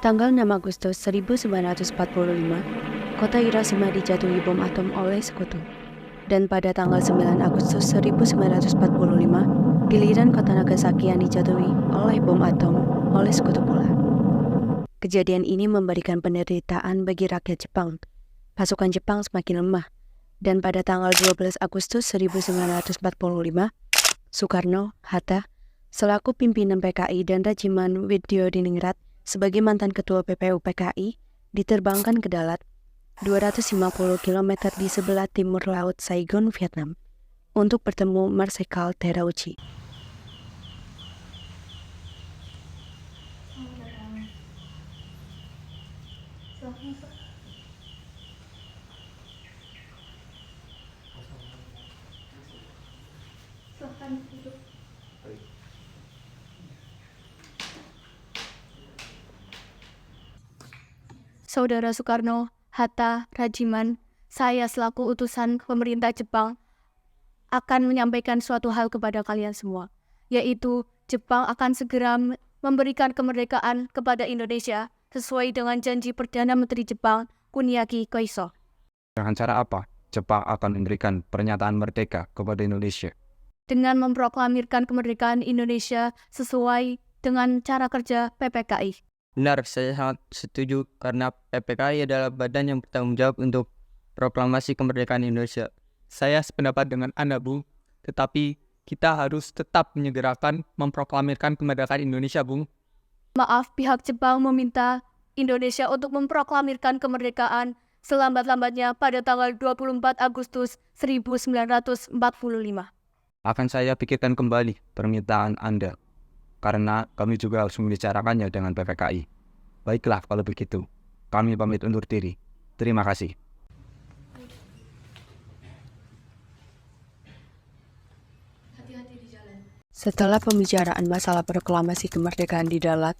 Tanggal 6 Agustus 1945, kota Hiroshima dijatuhi bom atom oleh sekutu. Dan pada tanggal 9 Agustus 1945, giliran kota Nagasaki yang dijatuhi oleh bom atom oleh sekutu pula. Kejadian ini memberikan penderitaan bagi rakyat Jepang. Pasukan Jepang semakin lemah. Dan pada tanggal 12 Agustus 1945, Soekarno, Hatta, selaku pimpinan PKI dan Regimen Widyodiningrat sebagai mantan ketua PPU PKI, diterbangkan ke Dalat, 250 km di sebelah timur laut Saigon, Vietnam, untuk bertemu Marsekal Terauchi. Saudara Soekarno, Hatta, Rajiman, saya selaku utusan pemerintah Jepang akan menyampaikan suatu hal kepada kalian semua, yaitu Jepang akan segera memberikan kemerdekaan kepada Indonesia sesuai dengan janji Perdana Menteri Jepang, Kuniaki Koiso. Dengan cara apa Jepang akan memberikan pernyataan merdeka kepada Indonesia? Dengan memproklamirkan kemerdekaan Indonesia sesuai dengan cara kerja PPKI. Benar, saya sangat setuju karena PPKI adalah badan yang bertanggung jawab untuk proklamasi kemerdekaan Indonesia. Saya sependapat dengan Anda, Bung. Tetapi kita harus tetap menyegerakan memproklamirkan kemerdekaan Indonesia, Bung. Maaf, pihak Jepang meminta Indonesia untuk memproklamirkan kemerdekaan selambat-lambatnya pada tanggal 24 Agustus 1945. Akan saya pikirkan kembali permintaan Anda, karena kami juga harus membicarakannya dengan PPKI. Baiklah kalau begitu, kami pamit undur diri. Terima kasih. Setelah pembicaraan masalah proklamasi kemerdekaan di Dalat,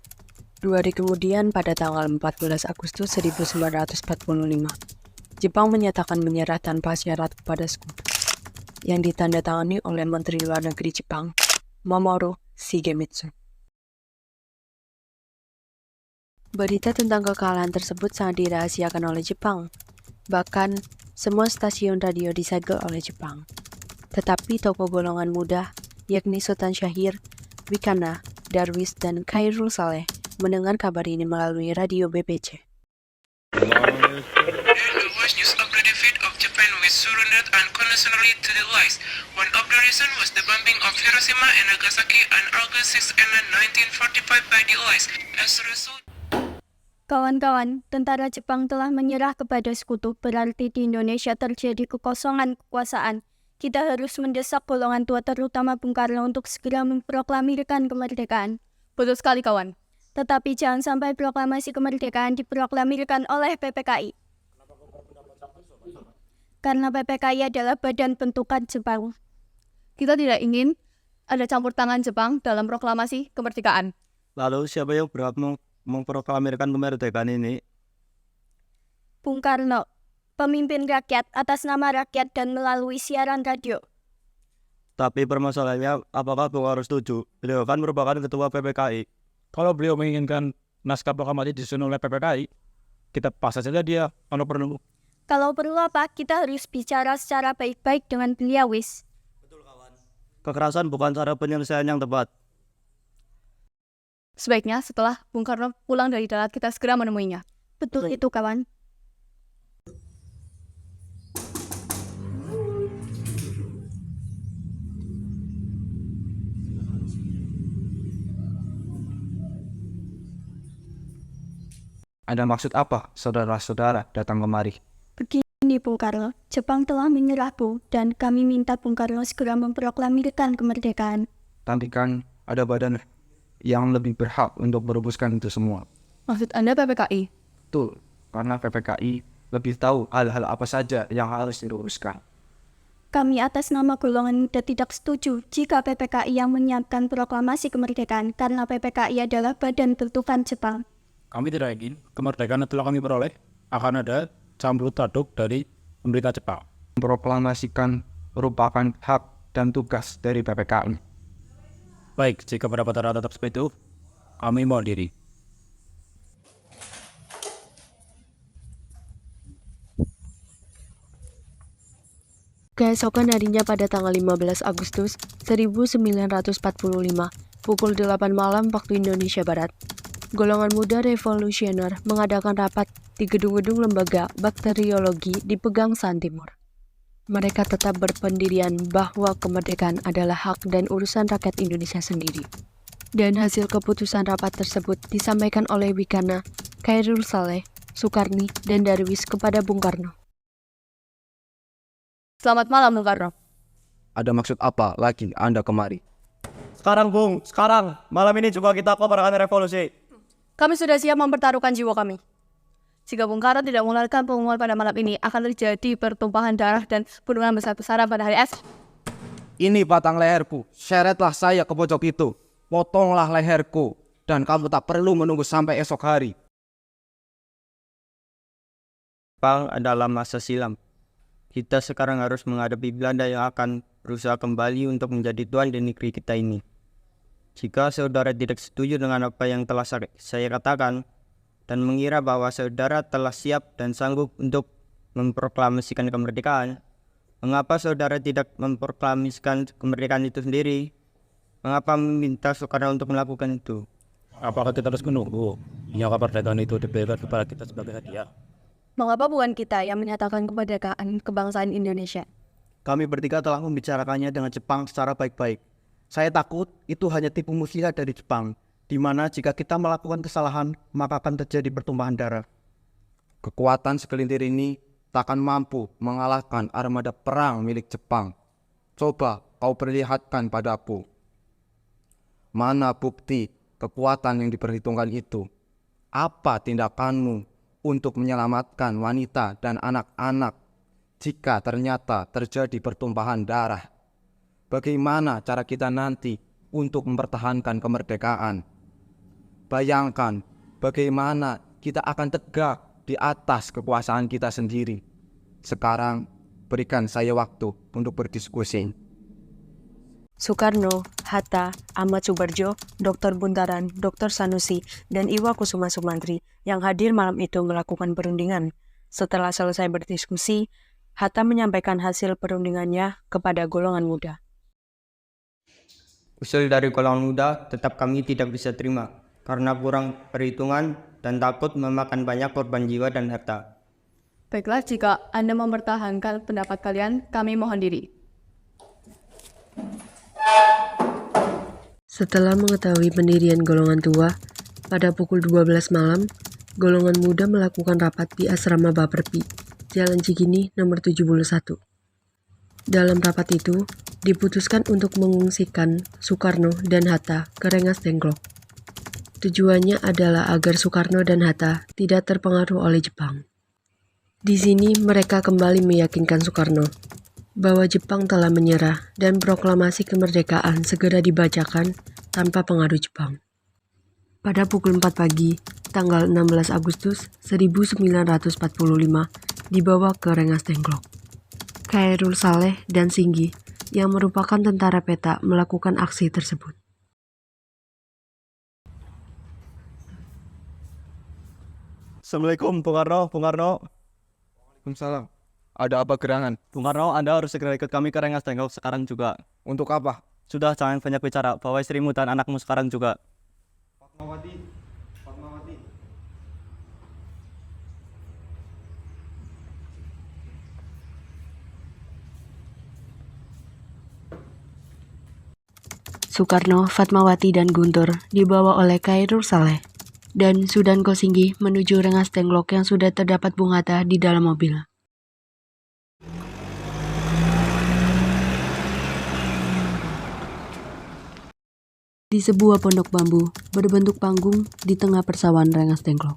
2 hari kemudian pada tanggal 14 Agustus 1945, Jepang menyatakan menyerah tanpa syarat kepada sekutu, yang ditandatangani oleh Menteri Luar Negeri Jepang, Mamoru Shigemitsu. Berita tentang kekalahan tersebut sangat dirahasiakan oleh Jepang. Bahkan, semua stasiun radio disegel oleh Jepang. Tetapi tokoh golongan muda, yakni Sultan Syahrir, Wikana, Darwis, dan Khairul Saleh, mendengar kabar ini melalui radio BBC. The worst news of the defeat of Japan was surrendered unconditionally to the Allies. One of the reasons was the bombing of Hiroshima and Nagasaki on August 6 and 1945 by the Allies. As a result, Kawan-kawan, tentara Jepang telah menyerah kepada sekutu, berarti di Indonesia terjadi kekosongan kekuasaan. Kita harus mendesak golongan tua terutama Bung Karno untuk segera memproklamirkan kemerdekaan. Betul sekali, kawan. Tetapi jangan sampai proklamasi kemerdekaan diproklamirkan oleh PPKI. Karena PPKI adalah badan bentukan Jepang. Kita tidak ingin ada campur tangan Jepang dalam proklamasi kemerdekaan. Lalu siapa yang berhak memproklamirkan kemerdekaan ini? Bung Karno, pemimpin rakyat atas nama rakyat dan melalui siaran radio. Tapi permasalahannya, apakah Bung harus setuju? Beliau kan merupakan ketua PPKI. Kalau beliau menginginkan naskah proklamasi disusun oleh PPKI, kita paksa saja dia kalau perlu. Kalau perlu apa, kita harus bicara secara baik-baik dengan beliau, wis. Kekerasan bukan cara penyelesaian yang tepat. Sebaiknya setelah Bung Karno pulang dari Dalat, kita segera menemuinya. Betul itu, kawan. Ada maksud apa saudara-saudara datang kemari? Begini, Bung Karno, Jepang telah menyerah, Bu, dan kami minta Bung Karno segera memproklamirkan kemerdekaan. Tapi kan ada badan yang lebih berhak untuk merumuskan itu semua. Maksud Anda PPKI? Betul, karena PPKI lebih tahu hal-hal apa saja yang harus dirumuskan. Kami atas nama golongan muda tidak setuju jika PPKI yang menyiapkan proklamasi kemerdekaan, karena PPKI adalah badan bentukan Jepang. Kami tidak ingin kemerdekaan yang telah kami peroleh akan ada campur aduk dari pemerintah Jepang. Memproklamasikan merupakan hak dan tugas dari PPKI. Baik, jika pendapat Anda tetap seperti itu, kami mohon diri. Keesokan harinya pada tanggal 15 Agustus 1945, pukul 8 malam waktu Indonesia Barat, golongan muda revolusioner mengadakan rapat di gedung-gedung lembaga bakteriologi di Pegangsaan Timur. Mereka tetap berpendirian bahwa kemerdekaan adalah hak dan urusan rakyat Indonesia sendiri. Dan hasil keputusan rapat tersebut disampaikan oleh Wikana, Khairul Saleh, Sukarni, dan Darwis kepada Bung Karno. Selamat malam, Bung Karno. Ada maksud apa lagi Anda kemari? Sekarang Bung, sekarang. Malam ini juga kita kobarkan revolusi. Kami sudah siap mempertaruhkan jiwa kami. Jika Bung Karno tidak mengeluarkan pengumuman pada malam ini, akan terjadi pertumpahan darah dan bunuhan besar-besaran pada hari esok. Ini batang leherku, seretlah saya ke pojok itu. Potonglah leherku, dan kamu tak perlu menunggu sampai esok hari. Jepang adalah masa silam. Kita sekarang harus menghadapi Belanda yang akan berusaha kembali untuk menjadi tuan di negeri kita ini. Jika saudara tidak setuju dengan apa yang telah saya katakan, dan mengira bahwa saudara telah siap dan sanggup untuk memproklamasikan kemerdekaan, mengapa saudara tidak memproklamasikan kemerdekaan itu sendiri? Mengapa meminta Soekarno untuk melakukan itu? Apakah kita harus menunggu hingga kemerdekaan itu diberikan kepada kita sebagai hadiah? Mengapa bukan kita yang menyatakan kemerdekaan kebangsaan Indonesia? Kami bertiga telah membicarakannya dengan Jepang secara baik-baik. Saya takut itu hanya tipu muslihat dari Jepang, di mana jika kita melakukan kesalahan, maka akan terjadi pertumpahan darah. Kekuatan segelintir ini takkan mampu mengalahkan armada perang milik Jepang. Coba kau perlihatkan padaku. Mana bukti kekuatan yang diperhitungkan itu? Apa tindakanmu untuk menyelamatkan wanita dan anak-anak jika ternyata terjadi pertumpahan darah? Bagaimana cara kita nanti untuk mempertahankan kemerdekaan? Bayangkan bagaimana kita akan tegak di atas kekuasaan kita sendiri. Sekarang berikan saya waktu untuk berdiskusi. Soekarno, Hatta, Ahmad Subarjo, Dr. Buntaran, Dr. Sanusi, dan Iwa Kusuma Sumantri yang hadir malam itu melakukan perundingan. Setelah selesai berdiskusi, Hatta menyampaikan hasil perundingannya kepada golongan muda. Usul dari golongan muda tetap kami tidak bisa terima, karena kurang perhitungan dan takut memakan banyak korban jiwa dan harta. Baiklah, jika Anda mempertahankan pendapat kalian, kami mohon diri. Setelah mengetahui pendirian golongan tua, pada pukul 12 malam, golongan muda melakukan rapat di Asrama Baperpi, Jalan Cikini nomor 71. Dalam rapat itu, diputuskan untuk mengungsikan Soekarno dan Hatta ke Rengas Dengklok. Tujuannya adalah agar Soekarno dan Hatta tidak terpengaruh oleh Jepang. Di sini mereka kembali meyakinkan Soekarno bahwa Jepang telah menyerah dan proklamasi kemerdekaan segera dibacakan tanpa pengaruh Jepang. Pada pukul 4 pagi, tanggal 16 Agustus 1945, dibawa ke Rengas Dengklok. Khairul Saleh dan Singgi yang merupakan tentara peta melakukan aksi tersebut. Assalamualaikum Bung Karno. Waalaikumsalam. Ada apa gerangan? Bung Karno, Anda harus segera ikut kami ke Rengas Dengklok sekarang juga. Untuk apa? Sudah, jangan banyak bicara, bawa istrimu dan anakmu sekarang juga. Fatmawati. Soekarno, Fatmawati, dan Guntur dibawa oleh Khairul Saleh dan Sudanko Singgi menuju Rengas Dengklok yang sudah terdapat Bung Hatta di dalam mobil. Di sebuah pondok bambu berbentuk panggung di tengah persawahan Rengas Dengklok.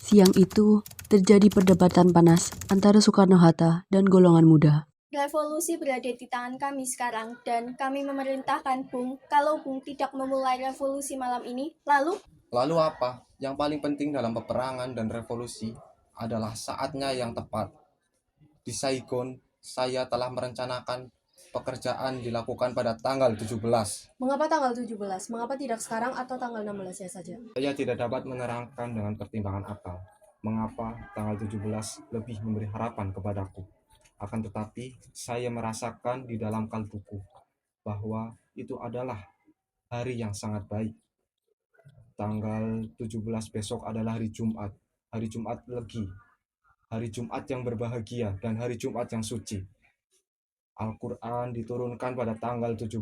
Siang itu terjadi perdebatan panas antara Soekarno-Hatta dan golongan muda. Revolusi berada di tangan kami sekarang dan kami memerintahkan Bung, kalau Bung tidak memulai revolusi malam ini, lalu apa? Yang paling penting dalam peperangan dan revolusi adalah saatnya yang tepat. Di Saigon, saya telah merencanakan pekerjaan dilakukan pada tanggal 17. Mengapa tanggal 17? Mengapa tidak sekarang atau tanggal 16 saja? Saya tidak dapat menerangkan dengan pertimbangan akal mengapa tanggal 17 lebih memberi harapan kepadaku. Akan tetapi, saya merasakan di dalam kalbuku bahwa itu adalah hari yang sangat baik. Tanggal 17 besok adalah hari Jumat Legi, hari Jumat yang berbahagia, dan hari Jumat yang suci. Al-Quran diturunkan pada tanggal 17.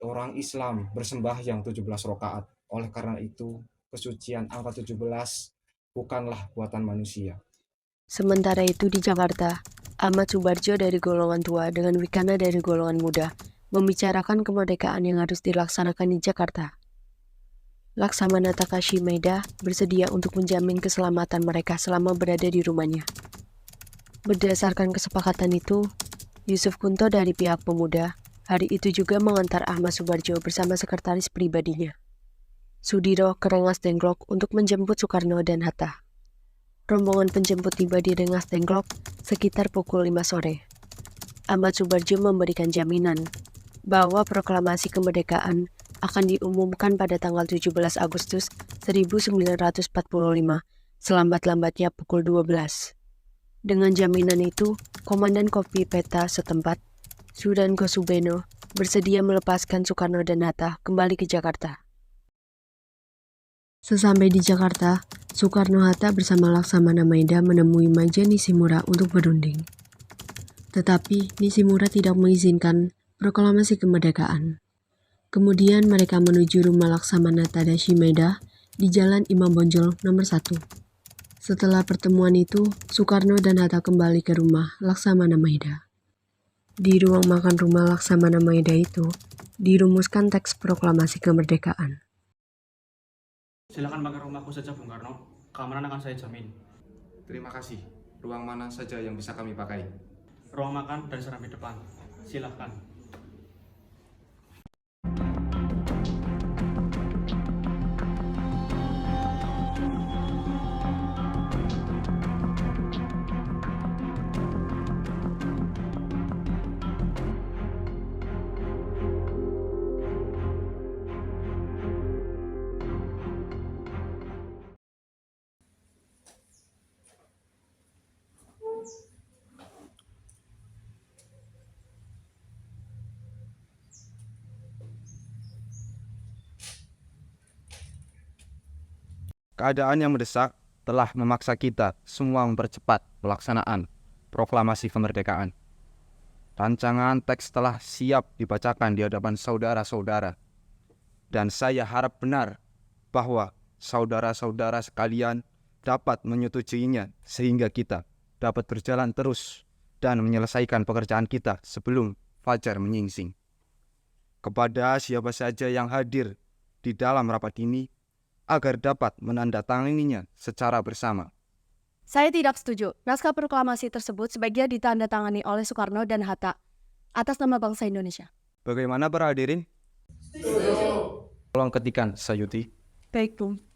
Orang Islam bersembahyang 17 rakaat. Oleh karena itu, kesucian angka 17 bukanlah buatan manusia. Sementara itu di Jakarta, Ahmad Subarjo dari golongan tua dengan Wikana dari golongan muda membicarakan kemerdekaan yang harus dilaksanakan di Jakarta. Laksamana Takashi Maeda bersedia untuk menjamin keselamatan mereka selama berada di rumahnya. Berdasarkan kesepakatan itu, Yusuf Kunto dari pihak pemuda hari itu juga mengantar Ahmad Subarjo bersama sekretaris pribadinya, Sudiro ke Rengas Dengklok untuk menjemput Soekarno dan Hatta. Rombongan penjemput tiba di Rengas Dengklok sekitar pukul 5 sore. Ahmad Subarjo memberikan jaminan bahwa proklamasi kemerdekaan akan diumumkan pada tanggal 17 Agustus 1945, selambat-lambatnya pukul 12. Dengan jaminan itu, Komandan Kopi Peta setempat, Sudan Kosubeno, bersedia melepaskan Soekarno dan Hatta kembali ke Jakarta. Sesampai di Jakarta, Soekarno-Hatta bersama Laksamana Maeda menemui Majen Nishimura untuk berunding. Tetapi Nishimura tidak mengizinkan proklamasi kemerdekaan. Kemudian mereka menuju rumah Laksamana Tadashi Maeda di Jalan Imam Bonjol nomor 1. Setelah pertemuan itu, Soekarno dan Hatta kembali ke rumah Laksamana Maeda. Di ruang makan rumah Laksamana Maeda itu, dirumuskan teks proklamasi kemerdekaan. Silakan pakai rumahku saja, Bung Karno. Keamanan akan saya jamin. Terima kasih. Ruang mana saja yang bisa kami pakai? Ruang makan dan serambi depan. Silahkan. Keadaan yang mendesak telah memaksa kita semua mempercepat pelaksanaan proklamasi kemerdekaan. Rancangan teks telah siap dibacakan di hadapan saudara-saudara. Dan saya harap benar bahwa saudara-saudara sekalian dapat menyetujuinya sehingga kita dapat berjalan terus dan menyelesaikan pekerjaan kita sebelum fajar menyingsing. Kepada siapa saja yang hadir di dalam rapat ini, agar dapat menandatanganinya secara bersama. Saya tidak setuju. Naskah proklamasi tersebut sebaiknya ditandatangani oleh Soekarno dan Hatta atas nama bangsa Indonesia. Bagaimana para hadirin? Setuju. Tolong ketikan, Sayuti. Baik, Bung.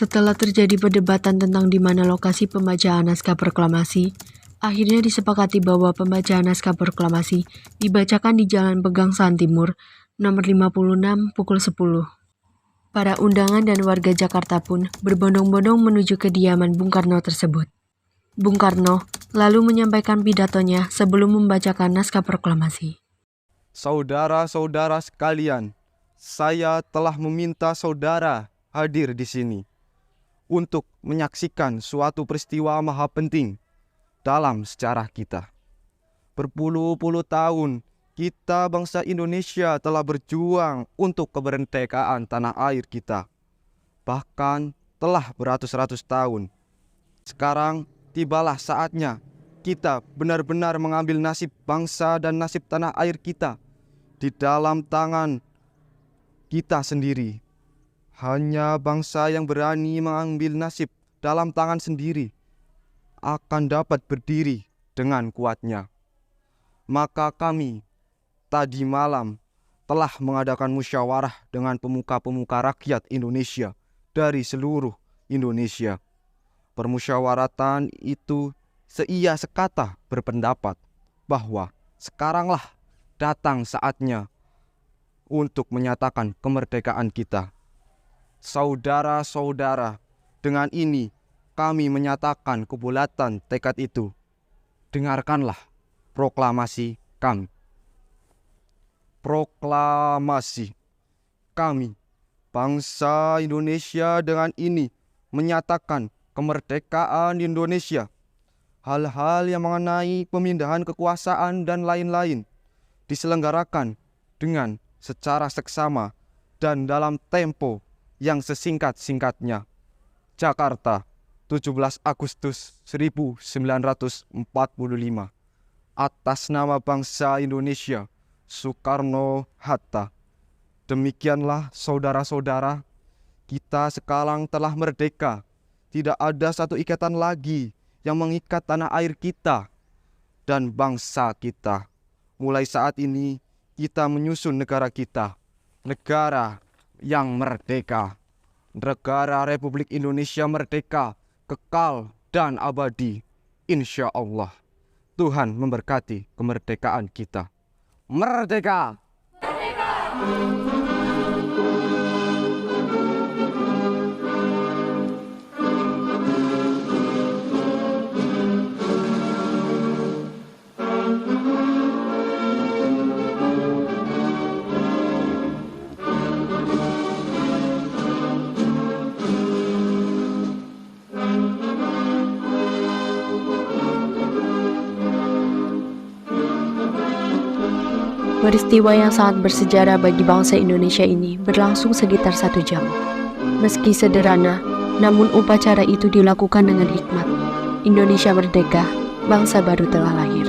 Setelah terjadi perdebatan tentang di mana lokasi pembacaan naskah proklamasi, akhirnya disepakati bahwa pembacaan naskah proklamasi dibacakan di Jalan Pegangsaan Timur, nomor 56, pukul 10. Para undangan dan warga Jakarta pun berbondong-bondong menuju kediaman Bung Karno tersebut. Bung Karno lalu menyampaikan pidatonya sebelum membacakan naskah proklamasi. Saudara-saudara sekalian, saya telah meminta saudara hadir di sini untuk menyaksikan suatu peristiwa maha penting dalam sejarah kita. Berpuluh-puluh tahun kita bangsa Indonesia telah berjuang untuk kemerdekaan tanah air kita. Bahkan telah beratus-ratus tahun. Sekarang tibalah saatnya kita benar-benar mengambil nasib bangsa dan nasib tanah air kita di dalam tangan kita sendiri. Hanya bangsa yang berani mengambil nasib dalam tangan sendiri akan dapat berdiri dengan kuatnya. Maka kami tadi malam telah mengadakan musyawarah dengan pemuka-pemuka rakyat Indonesia dari seluruh Indonesia. Permusyawaratan itu seia sekata berpendapat bahwa sekaranglah datang saatnya untuk menyatakan kemerdekaan kita. Saudara-saudara, dengan ini kami menyatakan kebulatan tekad itu. Dengarkanlah proklamasi kami. Proklamasi kami, bangsa Indonesia, dengan ini menyatakan kemerdekaan Indonesia. Hal-hal yang mengenai pemindahan kekuasaan dan lain-lain diselenggarakan dengan secara seksama dan dalam tempo yang sesingkat-singkatnya. Jakarta, 17 Agustus 1945. Atas nama bangsa Indonesia, Soekarno-Hatta. Demikianlah saudara-saudara, kita sekarang telah merdeka. Tidak ada satu ikatan lagi yang mengikat tanah air kita dan bangsa kita. Mulai saat ini kita menyusun negara kita, negara yang merdeka. Negara Republik Indonesia merdeka, kekal dan abadi. Insya Allah. Tuhan memberkati kemerdekaan kita. Merdeka! Merdeka! Peristiwa yang sangat bersejarah bagi bangsa Indonesia ini berlangsung sekitar 1 jam. Meski sederhana, namun upacara itu dilakukan dengan hikmat. Indonesia merdeka, bangsa baru telah lahir.